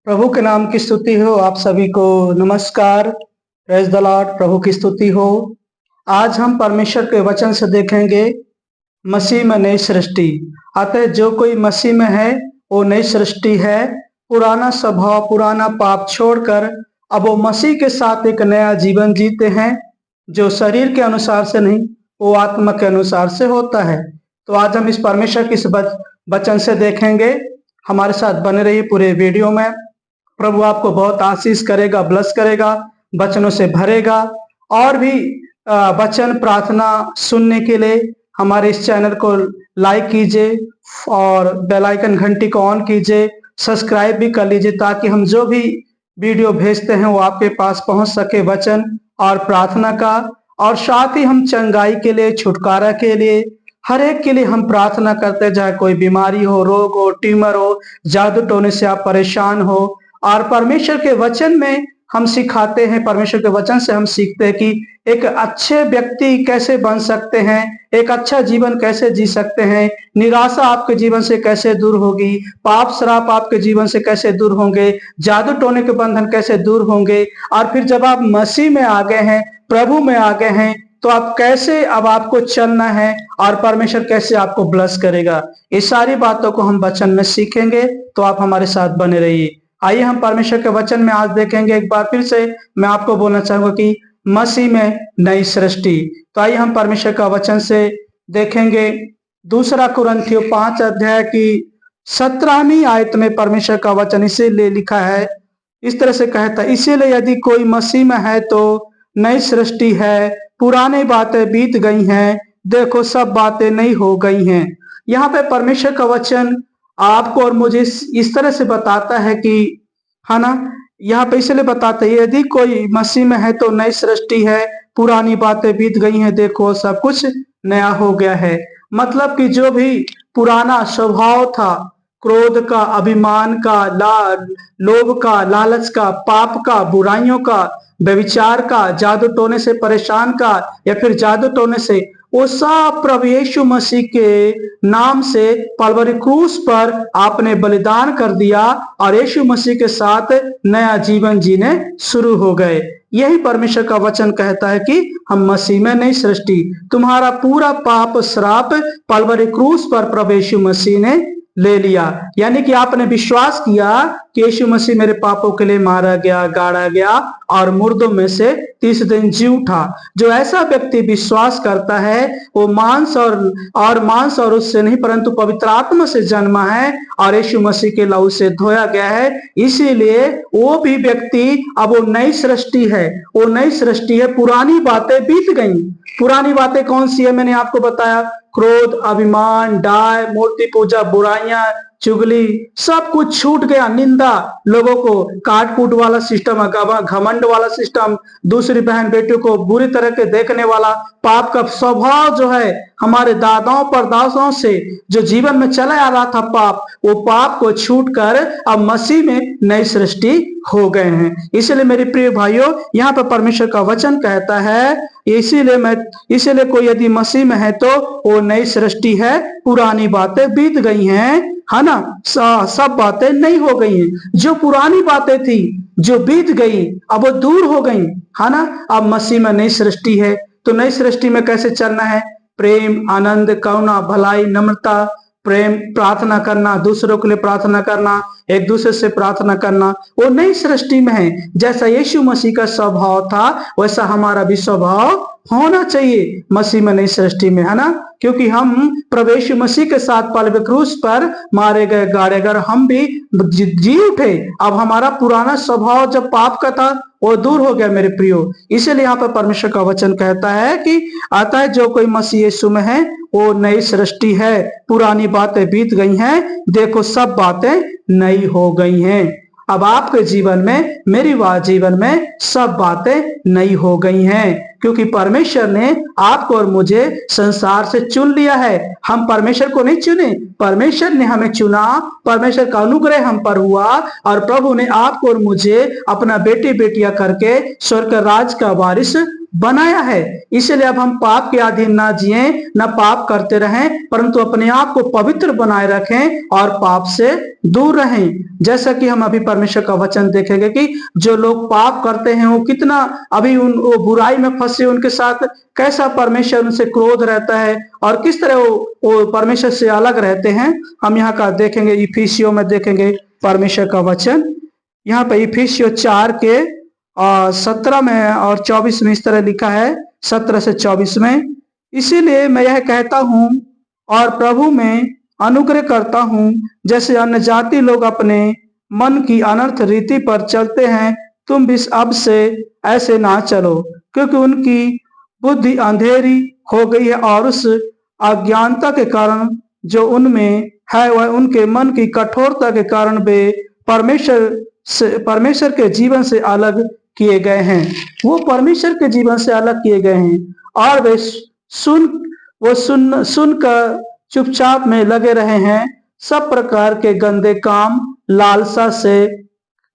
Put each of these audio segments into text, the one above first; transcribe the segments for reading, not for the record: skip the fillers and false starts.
प्रभु के नाम की स्तुति हो। आप सभी को नमस्कार। Praise the Lord. प्रभु की स्तुति हो। आज हम परमेश्वर के वचन से देखेंगे मसीह में नई सृष्टि। अतः जो कोई मसीह में है वो नई सृष्टि है। पुराना स्वभाव पुराना पाप छोड़कर अब वो मसीह के साथ एक नया जीवन जीते हैं, जो शरीर के अनुसार से नहीं, वो आत्मा के अनुसार से होता है। तो आज हम इस परमेश्वर के इस वचन से देखेंगे। हमारे साथ बने रहिए पूरे वीडियो में। प्रभु आपको बहुत आशीष करेगा, ब्लस करेगा, वचनों से भरेगा। और भी वचन प्रार्थना सुनने के लिए हमारे इस चैनल को लाइक कीजिए और बेल आइकन घंटी को ऑन कीजिए, सब्सक्राइब भी कर लीजिए, ताकि हम जो भी वीडियो भेजते हैं वो आपके पास पहुंच सके, वचन और प्रार्थना का। और साथ ही हम चंगाई के लिए, छुटकारा के लिए, हर एक के लिए हम प्रार्थना करते हैं। चाहे कोई बीमारी हो, रोग हो, ट्यूमर हो, जादू टोने से आप परेशान हो, और परमेश्वर के वचन में हम सिखाते हैं। परमेश्वर के वचन से हम सीखते हैं कि एक अच्छे व्यक्ति कैसे बन सकते हैं, एक अच्छा जीवन कैसे जी सकते हैं, निराशा आपके जीवन से कैसे दूर होगी, पाप श्राप आपके जीवन से कैसे दूर होंगे, जादू टोने के बंधन कैसे दूर होंगे। और फिर जब आप मसीह में आ गए हैं, प्रभु में आ गए हैं, तो आप कैसे अब आपको चलना है और परमेश्वर कैसे आपको ब्लेस करेगा। ये सारी बातों को हम वचन में सीखेंगे। तो आप हमारे साथ बने रहिए। आइए हम परमेश्वर के वचन में आज देखेंगे। एक बार फिर से मैं आपको बोलना चाहूंगा कि मसीह में नई सृष्टि। तो आइए हम परमेश्वर का वचन से देखेंगे। दूसरा कुरिन्थियों 5 अध्याय की 17वीं आयत में परमेश्वर का वचन इसीलिए लिखा है, इस तरह से कहता है, इसीलिए यदि कोई मसीह में है तो नई सृष्टि है, पुरानी बातें बीत गई हैं, देखो सब बातें नई हो गई हैं। यहाँ पे परमेश्वर का वचन आपको और मुझे इस तरह से बताता है कि, है ना, यहाँ पे इसलिए बताता है यदि कोई मसीह में है तो नई सृष्टि है, पुरानी बातें बीत गई हैं, देखो सब कुछ नया हो गया है। मतलब कि जो भी पुराना स्वभाव था, क्रोध का, अभिमान का, लोभ का, लालच का, पाप का, बुराइयों का, व्यभिचार का, जादू टोने से परेशान का, या फिर जादू टोने से, वो सब प्रभु यीशु मसीह के नाम से कलवरी क्रूस पर आपने बलिदान कर दिया और यीशु मसीह के साथ नया जीवन जीने शुरू हो गए। यही परमेश्वर का वचन कहता है कि हम मसीह में नई सृष्टि। तुम्हारा पूरा पाप श्राप कलवरी क्रूस पर प्रभु यीशु मसीह ने ले लिया। यानी कि आपने विश्वास किया कि यीशु मसीह मेरे पापों के लिए मारा गया, गाड़ा गया और मुर्दों में से 30 दिन जी उठा। जो ऐसा व्यक्ति विश्वास करता है वो मांस और उससे नहीं परंतु पवित्र आत्मा से जन्मा है और यीशु मसीह के लहू से धोया गया है। इसीलिए वो भी व्यक्ति अब वो नई सृष्टि है। वो नई सृष्टि है। पुरानी बातें बीत गई। पुरानी बातें कौन सी है? मैंने आपको बताया, क्रोध, अभिमान, डाय, मूर्ति पूजा, बुराइयां, चुगली, सब कुछ छूट गया। निंदा, लोगों को काट कूट वाला सिस्टम, घमंड वाला सिस्टम, दूसरी बहन बेटियों को बुरी तरह के देखने वाला पाप का स्वभाव जो है हमारे दादाओं परदादाओं से जो जीवन में चला आ रहा था पाप, वो पाप को छूट कर अब मसीह में नई सृष्टि हो गए हैं। इसलिए मेरे प्रिय भाइयों, यहाँ पर परमेश्वर का वचन कहता है, इसीलिए कोई यदि मसीह में है तो वो नई सृष्टि है, पुरानी बातें बीत गई हैं, है ना, सब बातें नई हो गई हैं। जो पुरानी बातें थी, जो बीत गई, अब वो दूर हो गई, है ना। अब मसीह में नई सृष्टि है। तो नई सृष्टि में कैसे चलना है? प्रेम, आनंद, करुणा, भलाई, नम्रता, प्रेम, प्रार्थना करना, दूसरों के लिए प्रार्थना करना, एक दूसरे से प्रार्थना करना, वो नई सृष्टि में है। जैसा यीशु मसीह का स्वभाव था वैसा हमारा भी स्वभाव होना चाहिए मसीह में नई सृष्टि में, है ना। क्योंकि हम प्रभु यीशु मसीह के साथ कलवरी क्रूस पर मारे गए, गाड़े गए, हम भी जी उठे। अब हमारा पुराना स्वभाव जब पाप का था वो दूर हो गया मेरे प्रियो। इसीलिए यहाँ पर परमेश्वर का वचन कहता है कि आता है जो कोई मसीह यीशु में है वो नई सृष्टि है, पुरानी बातें बीत गई हैं, देखो सब बातें नई हो गई हैं। अब आपके जीवन में, मेरी जीवन में सब बातें नई हो गई हैं, क्योंकि परमेश्वर ने आपको और मुझे संसार से चुन लिया है। हम परमेश्वर को नहीं चुने, परमेश्वर ने हमें चुना। परमेश्वर का अनुग्रह हम पर हुआ और प्रभु ने आपको और मुझे अपना बेटी बेटियां करके स्वर्ग राज का वारिस बनाया है। इसलिए अब हम पाप के अधीन ना जिए, ना पाप करते रहें, परंतु अपने आप को पवित्र बनाए रखें और पाप से दूर रहें। जैसा कि हम अभी परमेश्वर का वचन देखेंगे कि जो लोग पाप करते हैं वो कितना अभी वो बुराई में फंसे, उनके साथ कैसा परमेश्वर उनसे क्रोध रहता है और किस तरह वो परमेश्वर से अलग रहते हैं। हम यहाँ का देखेंगे, इफिसियों में देखेंगे परमेश्वर का वचन। यहाँ पे इफिसियों 4 के 17 में और 24 में इस तरह लिखा है, 17 से 24 में, इसीलिए मैं यह कहता हूं और प्रभु में अनुग्रह करता हूं, जैसे अन्य जाति लोग अपने मन की अनर्थ रीति पर चलते हैं, तुम भी अब से ऐसे ना चलो, क्योंकि उनकी बुद्धि अंधेरी हो गई है और उस अज्ञानता के कारण जो उनमें है वह उनके मन की कठोरता के कारण वे परमेश्वर के जीवन से अलग किए गए हैं। वो परमेश्वर के जीवन से अलग किए गए हैं और वे सुनकर चुपचाप में लगे रहे हैं। सब प्रकार के गंदे काम लालसा से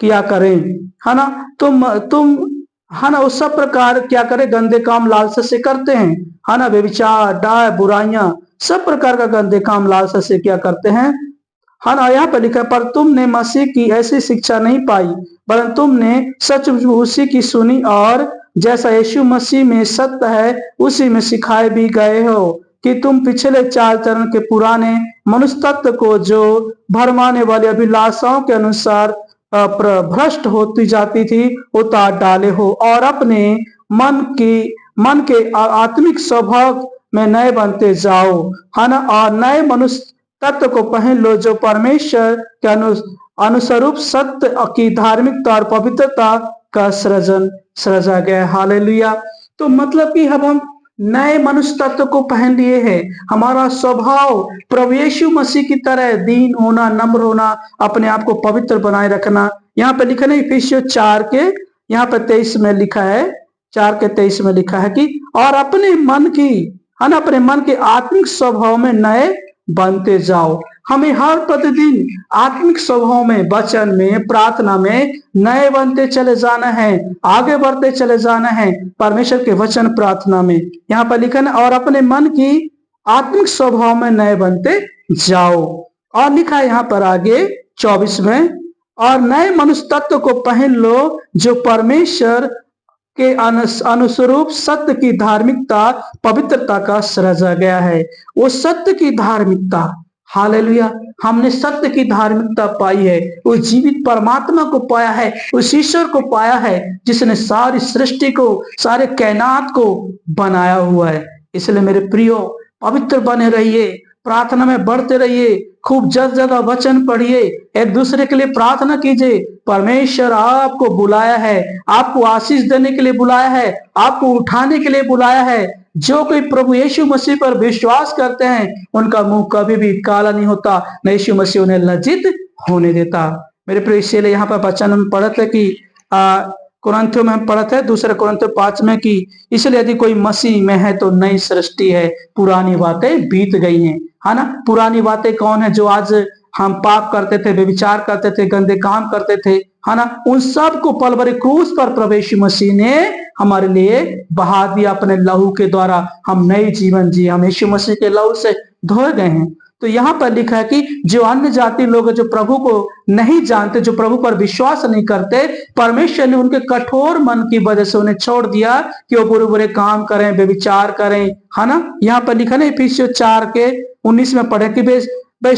किया करें, है ना। तुम है ना, उस सब प्रकार क्या करें, गंदे काम लालसा से करते हैं, है ना। व्यभिचार, डाय, बुराइयां, सब प्रकार का गंदे काम लालसा से क्या करते हैं, है ना। यहाँ पर लिखा है, पर तुमने मसीह की ऐसी शिक्षा नहीं पाई, वरन तुमने सचमुच उसी की सुनी और जैसा यीशु मसीह में सत्य है उसी में सिखाए भी गए हो, कि तुम पिछले चाल चरण के पुराने मनुष्य तत्व को जो भरमाने वाले अभिलाषाओं के अनुसार भ्रष्ट होती जाती थी उतार डाले हो और अपने मन के आत्मिक स्वभाव में नए बनते जाओ, है ना। और नए मनुष्य तत्व को पहन लो जो परमेश्वर के अनुस्वरूप सत्य की धार्मिकता और पवित्रता का सृजा गया। हालेलुया। तो मतलब कि अब हम नए मनुष्य तत्व को पहन लिए हैं। हमारा स्वभाव प्रभु यीशु मसीह की तरह दीन होना, नम्र होना, अपने आप को पवित्र बनाए रखना। यहाँ पे लिखा है इफिसियों 4 के यहाँ पे 23 में लिखा है, 4 के 23 में लिखा है कि और अपने मन की, है ना, अपने मन के आत्मिक स्वभाव में नए बनते जाओ। हमें हर प्रतिदिन आत्मिक स्वभाव में, वचन में, प्रार्थना में नए बनते चले जाना है, आगे बढ़ते चले जाना है परमेश्वर के वचन प्रार्थना में। यहाँ पर लिखा है और अपने मन की आत्मिक स्वभाव में नए बनते जाओ। और लिखा है यहाँ पर आगे 24 में, और नए मनुष्य तत्व को पहन लो जो परमेश्वर के अनुस्वरूप सत्य की धार्मिकता, पवित्रता का सृजा गया है। वो सत्य की धार्मिकता, हालेलुया, हमने सत्य की धार्मिकता पाई है। उस जीवित परमात्मा को पाया है, उस ईश्वर को पाया है जिसने सारी सृष्टि को, सारे कायनात को बनाया हुआ है। इसलिए मेरे प्रियो, पवित्र बने रहिए, प्रार्थना में बढ़ते रहिए, खूब जगह वचन पढ़िए, एक दूसरे के लिए प्रार्थना कीजिए। परमेश्वर आपको बुलाया है, आपको आशीष देने के लिए बुलाया है, आपको उठाने के लिए बुलाया है। जो कोई प्रभु यीशु मसीह पर विश्वास करते हैं उनका मुंह कभी भी काला नहीं होता, न यीशु मसीह उन्हें लज्जित होने देता। मेरे प्रिय, इसीलिए यहाँ पर वचन हम पढ़ते कि कुरिन्थियों में हम पढ़ते हैं 2 कुरिन्थियों 5 में कि इसलिए यदि कोई मसीह में है तो नई सृष्टि है, पुरानी बातें बीत गई हैं, है ना। पुरानी बातें कौन है? जो आज हम पाप करते थे, व्यभिचार करते थे, गंदे काम करते थे, है ना, उन सब को पल भर क्रूस पर प्रभु यीशु मसीह ने हमारे लिए बहा दिया अपने लहू के द्वारा। हम नए जीवन जिए, हम यीशु मसीह के लहू से धोए गए हैं। तो यहाँ पर लिखा है कि जो अन्य जाति लोग हैं, जो प्रभु को नहीं जानते, जो प्रभु पर विश्वास नहीं करते, परमेश्वर ने उनके कठोर मन की वजह से उन्हें छोड़ दिया कि वो बुरे बुरे काम करें, व्यभिचार करें, है ना। यहाँ पर लिखा है इफिसियों 4 के 19 में पढ़े कि भाई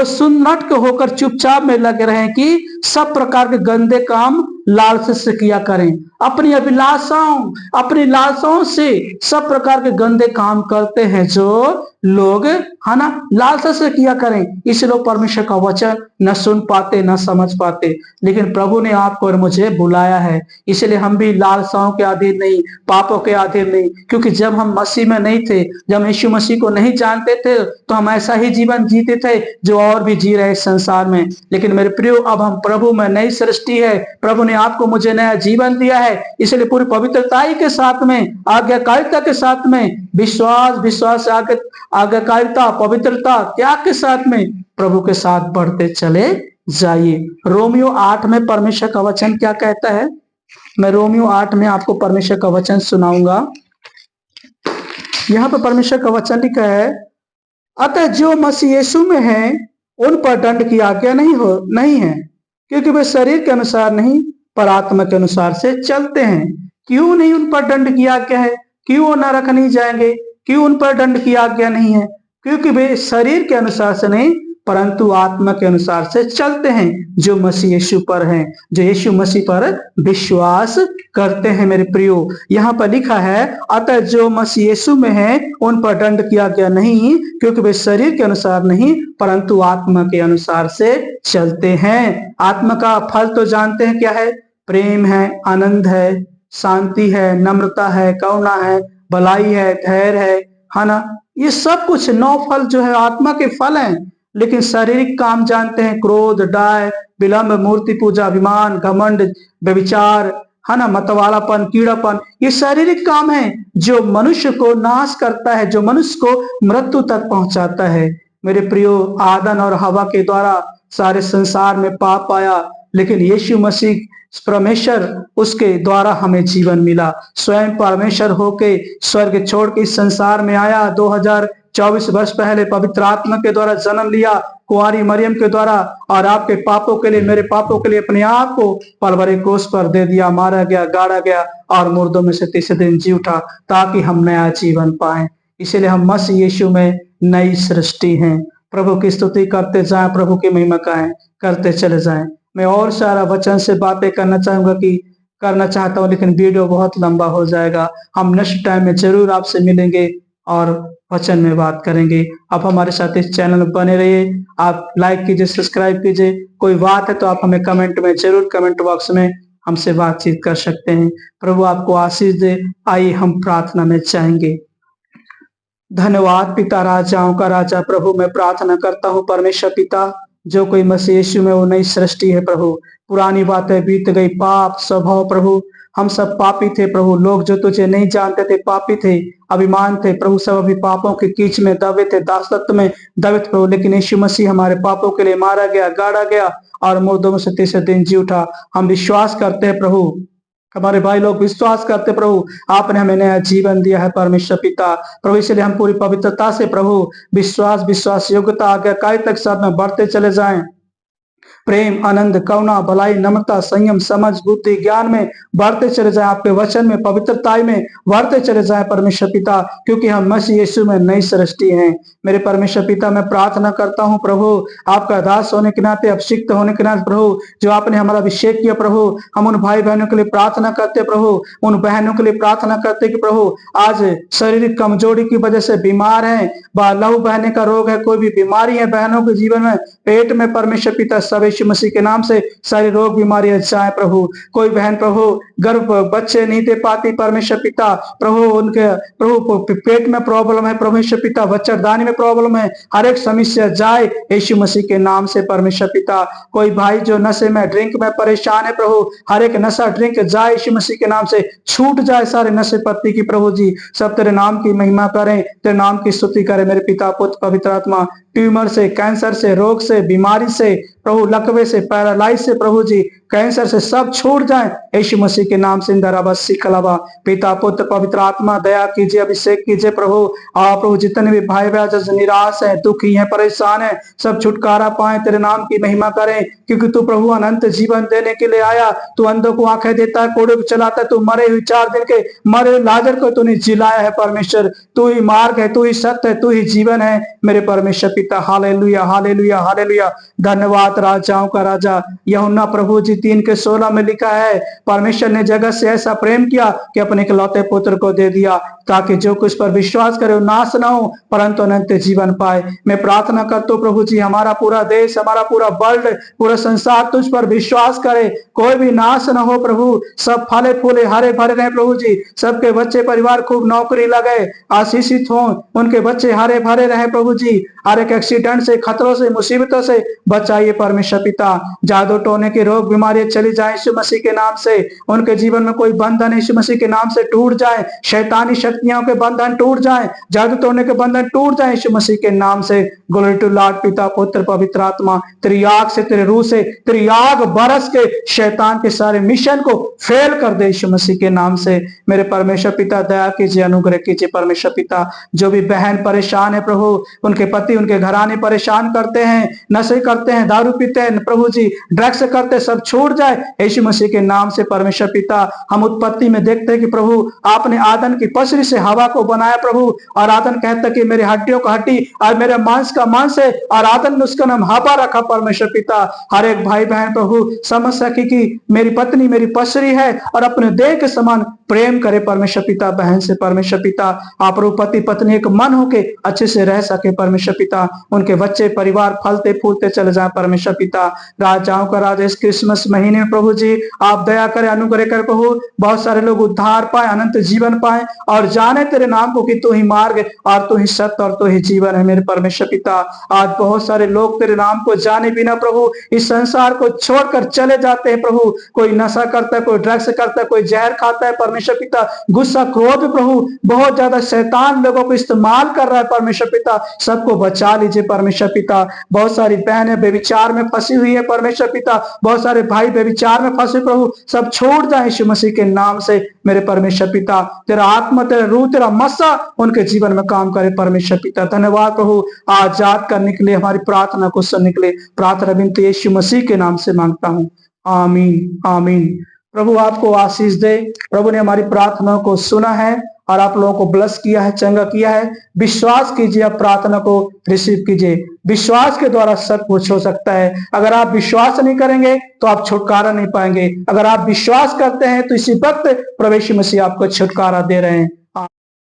सुन्नट होकर चुपचाप में लगे रहें कि सब प्रकार के गंदे काम लालसा से किया करें। अपनी अपनी लालसाओं से सब प्रकार के गंदे काम करते हैं जो लोग, है ना, लालसा से किया करें। इसलिए लोग परमेश्वर का वचन न सुन पाते, न समझ पाते। लेकिन प्रभु ने आपको और मुझे बुलाया है, इसलिए हम भी लालसाओं के अधीन नहीं, पापों के अधीन नहीं। क्योंकि जब हम मसीह में नहीं थे, जब हम यीशु मसीह को नहीं जानते थे, तो हम ऐसा ही जीवन जीते थे जो और भी जी रहे संसार में। लेकिन मेरे प्रियो, अब हम प्रभु में, नई सृष्टि है, प्रभु ने आपको मुझे नया जीवन दिया है। इसलिए पूरी पवित्रताई के साथ में, आज्ञाकारिता के साथ में, विश्वास आज्ञाकारिता, पवित्रता, त्याग के साथ में प्रभु के साथ बढ़ते चले जाइए। रोमियो 8 में परमेश्वर का वचन क्या कहता है? मैं रोमियो 8 में आपको परमेश्वर का वचन सुनाऊंगा। यहाँ पर परमेश्वर का वचन लिखा है, अतः जो मसीह यीशु में है उन पर दंड की आज्ञा नहीं है, क्योंकि वे शरीर के अनुसार नहीं पर आत्मा के अनुसार से चलते हैं। क्यों नहीं उन पर दंड की आज्ञा है? क्यों वो नरक नहीं जाएंगे? क्यों उन पर दंड की आज्ञा नहीं है? क्योंकि वे शरीर के अनुसार से नहीं परंतु आत्मा के अनुसार से चलते हैं, जो मसीह यीशु पर हैं, जो यीशु मसीह पर विश्वास करते हैं। मेरे प्रियो, यहाँ पर लिखा है, अतः जो मसीह यीशु में है उन पर दंड की आज्ञा नहीं, क्योंकि वे शरीर के अनुसार नहीं परंतु आत्मा के अनुसार से चलते हैं। आत्मा का फल तो जानते हैं क्या है? प्रेम है, आनंद है, शांति है, नम्रता है, करुणा है, भलाई है, धैर्य है ना। ये सब कुछ 9 फल जो है आत्मा के फल हैं। लेकिन शारीरिक काम जानते हैं, क्रोध, डाय, विलंब, मूर्ति पूजा, अभिमान, घमंड, व्यभिचार, है ना, मतवालापन, कीड़ापन, ये शारीरिक काम है जो मनुष्य को नाश करता है, जो मनुष्य को मृत्यु तक पहुंचाता है। मेरे प्रियो, आदम और हवा के द्वारा सारे संसार में पाप आया, लेकिन यीशु मसीह परमेश्वर, उसके द्वारा हमें जीवन मिला। स्वयं परमेश्वर होके स्वर्ग छोड़ के इस संसार में आया। 2024 वर्ष पहले पवित्र आत्मा के द्वारा जन्म लिया, कुंवारी मरियम के द्वारा, और आपके पापों के लिए, मेरे पापों के लिए अपने आप को पलवरे क्रूस पर दे दिया, मारा गया, गाड़ा गया और मुर्दों में से तीसरे दिन जी उठा, ताकि हम नया जीवन पाए। इसीलिए हम मसीह यीशु में नई सृष्टि हैं। प्रभु की स्तुति करते जाएं, प्रभु की महिमा करते चले जाएं। मैं और सारा वचन से बातें करना चाहता हूँ, लेकिन वीडियो बहुत लंबा हो जाएगा। हम नेक्स्ट टाइम में जरूर आपसे मिलेंगे और वचन में बात करेंगे। आप हमारे साथ इस चैनल में बने रहिए। आप लाइक कीजिए, सब्सक्राइब कीजिए। कोई बात है तो आप हमें कमेंट बॉक्स में हमसे बातचीत कर सकते हैं। प्रभु आपको आशीष दे। आइए हम प्रार्थना में जाएंगे। धन्यवाद पिता, राजाओं का राजा प्रभु, मैं प्रार्थना करता हूँ परमेश्वर पिता, जो कोई मसीह यीशु में वो नई सृष्टि है प्रभु। पुरानी बातें बीत गई, पाप स्वभाव प्रभु, हम सब पापी थे प्रभु। लोग जो तुझे नहीं जानते थे पापी थे, अभिमान थे प्रभु, सब अभी पापों के कीच में दबे थे, दासत्व में दबे थे प्रभु। लेकिन यीशु मसीह हमारे पापों के लिए मारा गया, गाड़ा गया और मुर्दों में से तीसरे दिन जी उठा। हम विश्वास करते हैं प्रभु, हमारे भाई लोग विश्वास करते प्रभु, आपने हमें नया जीवन दिया है परमेश्वर पिता प्रभु। इसलिए हम पूरी पवित्रता से प्रभु, विश्वास योग्यता, आज्ञाकारिता तक साथ में बढ़ते चले जाएं। प्रेम, आनंद, करुणा, भलाई, नम्रता, संयम, समझ, बुद्धि, ज्ञान में बढ़ते चले जाएं। आपके वचन में, पवित्रता में बढ़ते चले जाएं परमेश्वर पिता, क्योंकि हम मसीह यीशु में नई सृष्टि हैं। मेरे परमेश्वर पिता, मैं प्रार्थना करता हूं प्रभु, आपका दास होने के नाते, अभिषिक्त होने के नाते प्रभु, जो आपने हमारा अभिषेक किया प्रभु, हम उन भाई बहनों के लिए प्रार्थना करते प्रभु, उन बहनों के लिए प्रार्थना करते कि प्रभु आज शारीरिक कमजोरी की वजह से बीमार है, लहू बहने का रोग है, कोई भी बीमारी है बहनों के जीवन में, पेट में परमेश्वर पिता, सब यीशु मसीह के नाम से सारी रोग बीमारियां जाए प्रभु। कोई बहन प्रभु गर्भ बच्चे नहीं दे पाती परमेश्वर पिता प्रभु, उनके प्रभु पेट में प्रॉब्लम है परमेश्वर पिता, बच्चेदानी में प्रॉब्लम है, हर एक समस्या जाए यीशु मसीह के नाम से परमेश्वर पिता। कोई भाई जो नशे में, ड्रिंक में परेशान है प्रभु, हर एक नशा ड्रिंक जाए यीशु मसीह के नाम से, छूट जाए सारे नशे पत्ती की प्रभु जी। सब तेरे नाम की महिमा करें, तेरे नाम की स्तुति करें मेरे पिता, पुत्र, पवित्र आत्मा। ट्यूमर से, कैंसर से, रोग से, बीमारी से प्रभु, लकवे से, पैरालाइज से प्रभु जी, कैंसर से सब छूट जाए यीशु मसीह के नाम से। कलावा पिता, पुत्र, पवित्र आत्मा, दया कीजिए, अभिषेक कीजिए प्रभु। आप प्रभु जितने भी भाई बहन निराश है, दुखी है, परेशान है, सब छुटकारा पाए, तेरे नाम की महिमा करें, क्योंकि तू प्रभु अनंत जीवन देने के लिए आया। तू अंधों को आंखें देता है, कोड़े को चलाता है, तू मरे हुए 4 दिन के मरे लाजर को तूने जिलाया है परमेश्वर। तू ही मार्ग है, तू ही सत्य है, तू ही जीवन है मेरे परमेश्वर पिता। Hallelujah, hallelujah, hallelujah. धन्यवाद राजाओं का राजा। यूहन्ना प्रभु जी 3:16 में लिखा है, परमेश्वर ने जगत से ऐसा प्रेम किया कि अपने इकलौते पुत्र को दे दिया, ताकि जो कुछ पर विश्वास करे वो नाश ना हो परंतु अनंत जीवन पाए। मैं प्रार्थना करता हूं प्रभु जी, हमारा पूरा देश, हमारा पूरा वर्ल्ड, पूरा संसार तुझ पर विश्वास करे, कोई भी नाश ना हो प्रभु, सब फले फूले हरे भरे रहे प्रभु जी। सबके बच्चे परिवार खूब नौकरी लगे, आशीषित हो, उनके बच्चे हरे भरे रहे प्रभु जी। हर एक एक्सीडेंट से, खतरों से, मुसीबतों से बचाइए परमेश्वर पिता। जादू टोने के रोग बीमारियां चली जाए यीशु मसीह के नाम से। उनके जीवन में कोई बंधन यीशु मसीह के नाम से टूट जाए। शैतानी शक्तियों के बंधन टूट जाए, जादू टोने के बंधन टूट जाए यीशु मसीह के नाम से। ग्लोरी टू लॉर्ड, पिता पुत्र पवित्र आत्मा, तेरी आग से, तेरे रूह से, तेरी आग बरस के शैतान के सारे मिशन को फेल कर दे यीशु मसीह के नाम से। मेरे परमेश्वर पिता दया कीजिए, अनुग्रह कीजिए परमेश्वर पिता। जो भी बहन परेशान है प्रभु, उनके पति उनके घराने परेशान करते हैं, नशे करते हैं, दारू पीते हैं प्रभु जी, ड्रग्स करते, सब छूट जाए यीशु मसीह के नाम से परमेश्वर पिता। हम उत्पत्ति में देखते हैं कि प्रभु आपने आदम की पसरी से हवा को बनाया प्रभु, और आदम कहता कि मेरी हड्डियों का हड्डी और मेरे मांस का मांस है, और आदम ने उसका नाम हवा रखा परमेश्वर पिता। हर एक भाई बहन प्रभु समझ सके कि मेरी पत्नी मेरी पसरी है, और अपने देह के समान प्रेम करे परमेश्वर पिता बहन से परमेश्वर पिता। आप प्रभु पति पत्नी एक मन होके अच्छे से रह सके परमेश्वर पिता। उनके बच्चे परिवार फलते फूलते चले जाए परमेश्वर पिता। राजाओं का राजा इस क्रिसमस महीने में प्रभु जी आप दया करें, अनुग्रह करें प्रभु। बहुत सारे लोग उद्धार पाए, अनंत जीवन पाए, और जाने तेरे नाम को कि तू ही मार्ग और तू ही सत्य और तू ही जीवन है मेरे परमेश्वर पिता। आज बहुत सारे लोग तेरे नाम को जाने बिना प्रभु इस संसार को छोड़कर चले जाते हैं प्रभु। कोई नशा करता है, कोई ड्रग्स करता है, कोई जहर खाता है परमेश्वर पिता। गुस्सा क्रोध प्रभु बहुत ज्यादा शैतान लोगों को इस्तेमाल कर रहा है परमेश्वर पिता। सबको बचा लीजिए परमेश्वर पिता। बहुत सारी बहनें बेविचार में फंसी हुई है परमेश्वर पिता। बहुत सारे भाई बेविचार में फंसे प्रभु, सब छोड़ जाए यीशु मसीह के नाम से मेरे परमेश्वर पिता। तेरा आत्मा, तेरा रूह, तेरा मस्सा उनके जीवन में काम करे परमेश्वर पिता। धन्यवाद प्रभु आजाद करने के लिए, हमारी प्रार्थना को सुनने के लिए। प्रार्थना विनती यीशु मसीह के नाम से मांगता हूं, आमीन आमीन। प्रभु आपको आशीष दे। प्रभु ने हमारी प्रार्थना को सुना है और आप लोगों को ब्लेस किया है, चंगा किया है। विश्वास कीजिए, आप प्रार्थना को रिसीव कीजिए। विश्वास के द्वारा सब कुछ हो सकता है। अगर आप विश्वास नहीं करेंगे तो आप छुटकारा नहीं पाएंगे। अगर आप विश्वास करते हैं तो इसी वक्त प्रभु यीशु मसीह आपको छुटकारा दे रहे हैं।